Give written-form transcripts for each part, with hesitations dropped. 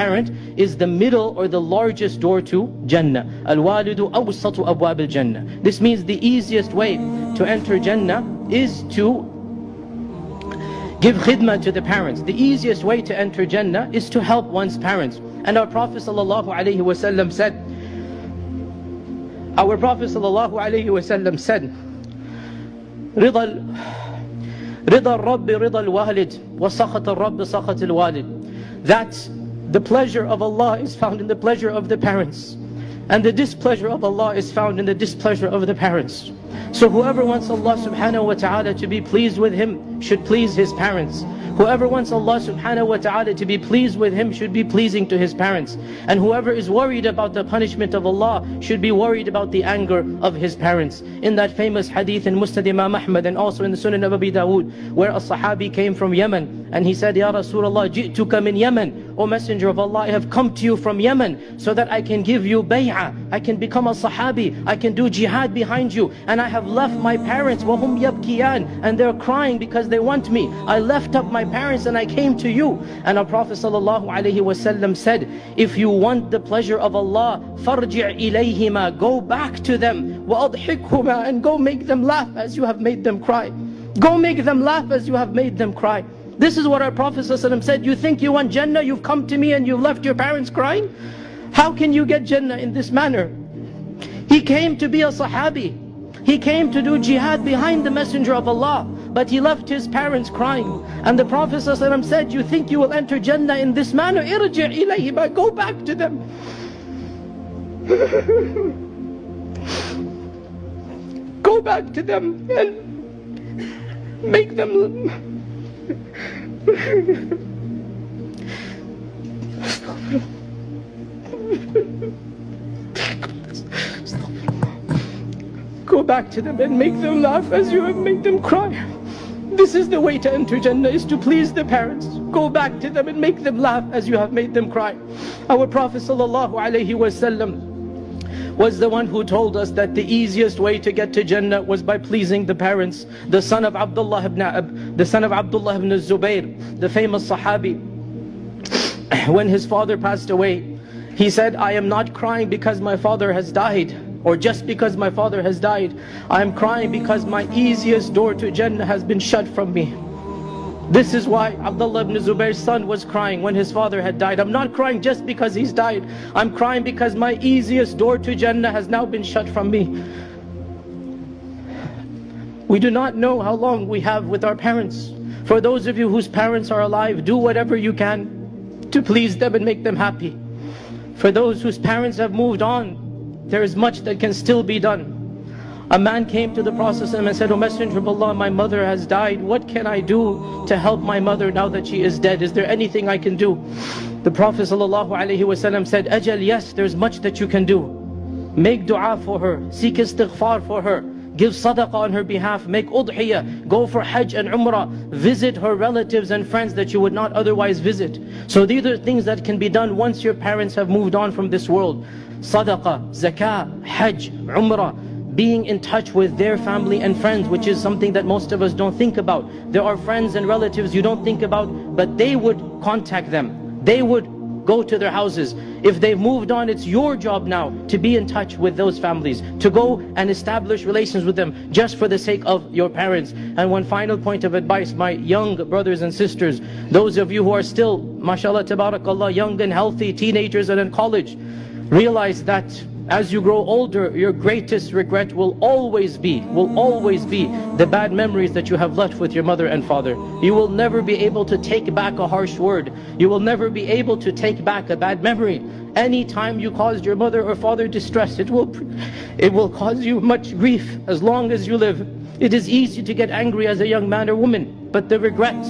parent is the middle or the largest door to Jannah. Al-walidu awsatu abwab al-Jannah. This means the easiest way to enter Jannah is to give khidmah to the parents. The easiest way to enter Jannah is to help one's parents. And our Prophet ﷺ said, رضا الرب رضا الوالد وسخط الرب سخط الوالد. That the pleasure of Allah is found in the pleasure of the parents, and the displeasure of Allah is found in the displeasure of the parents. So whoever wants Allah subhanahu wa ta'ala to be pleased with him should please his parents. Whoever wants Allah subhanahu wa ta'ala to be pleased with him should be pleasing to his parents. And whoever is worried about the punishment of Allah should be worried about the anger of his parents. In that famous hadith in Musnad Imam Ahmad and also in the Sunan of Abi Dawood, where a sahabi came from Yemen and he said, Ya Rasulullah, ji'tuka min Yemen. O Messenger of Allah, I have come to you from Yemen so that I can give you bay'ah, I can become a sahabi, I can do jihad behind you. And I have left my parents, وَهُمْ يَبْكِيَانِ, and they're crying because they want me. I left up my parents and I came to you. And our Prophet ﷺ said, if you want the pleasure of Allah, فَارْجِعْ إِلَيْهِمَا, go back to them, وَأَضْحِكْهُمَا, and go make them laugh as you have made them cry. Go make them laugh as you have made them cry. This is what our Prophet ﷺ said. You think you want Jannah, you've come to me and you've left your parents crying? How can you get Jannah in this manner? He came to be a sahabi. He came to do jihad behind the Messenger of Allah, but he left his parents crying. And the Prophet ﷺ said, you think you will enter Jannah in this manner? Irji' ilayhima, go back to them. Go back to them and make them go back to them and make them laugh as you have made them cry. This is the way to enter Jannah, is to please the parents. Go back to them and make them laugh as you have made them cry. Our Prophet ﷺ was the one who told us that the easiest way to get to Jannah was by pleasing the parents. The son of Abdullah ibn Zubayr, the famous Sahabi, when his father passed away, he said, I am not crying because my father has died, or just because my father has died. I am crying because my easiest door to Jannah has been shut from me. This is why Abdullah ibn Zubayr's son was crying when his father had died. I'm not crying just because he's died. I'm crying because my easiest door to Jannah has now been shut from me. We do not know how long we have with our parents. For those of you whose parents are alive, do whatever you can to please them and make them happy. For those whose parents have moved on, there is much that can still be done. A man came to the Prophet and said, O Messenger of Allah, my mother has died. What can I do to help my mother now that she is dead? Is there anything I can do? The Prophet ﷺ said, Ajal, yes, there's much that you can do. Make dua for her, seek istighfar for her, give sadaqah on her behalf, make udhiyah, go for hajj and umrah, visit her relatives and friends that you would not otherwise visit. So these are things that can be done once your parents have moved on from this world. Sadaqah, zakah, hajj, umrah, being in touch with their family and friends, which is something that most of us don't think about. There are friends and relatives you don't think about, but they would contact them. They would go to their houses. If they've moved on, it's your job now to be in touch with those families, to go and establish relations with them just for the sake of your parents. And one final point of advice, my young brothers and sisters, those of you who are still, mashallah, tabarakallah, young and healthy, teenagers and in college, realize that as you grow older, your greatest regret will always be the bad memories that you have left with your mother and father. You will never be able to take back a harsh word. You will never be able to take back a bad memory. Any time you caused your mother or father distress, it will cause you much grief as long as you live. It is easy to get angry as a young man or woman, but the regrets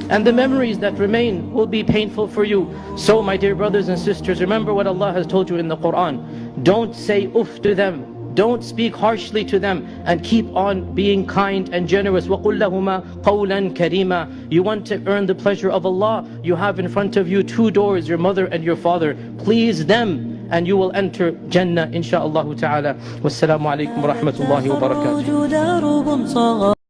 and the memories that remain will be painful for you. So my dear brothers and sisters, remember what Allah has told you in the Quran. Don't say uff to them. Don't speak harshly to them, and keep on being kind and generous. وَقُلْ لَهُمَا قَوْلًا كَرِيمًا. You want to earn the pleasure of Allah, you have in front of you two doors, your mother and your father. Please them and you will enter Jannah insha'Allah ta'ala. Wassalamu alaikum wa rahmatullahi wa barakatuh.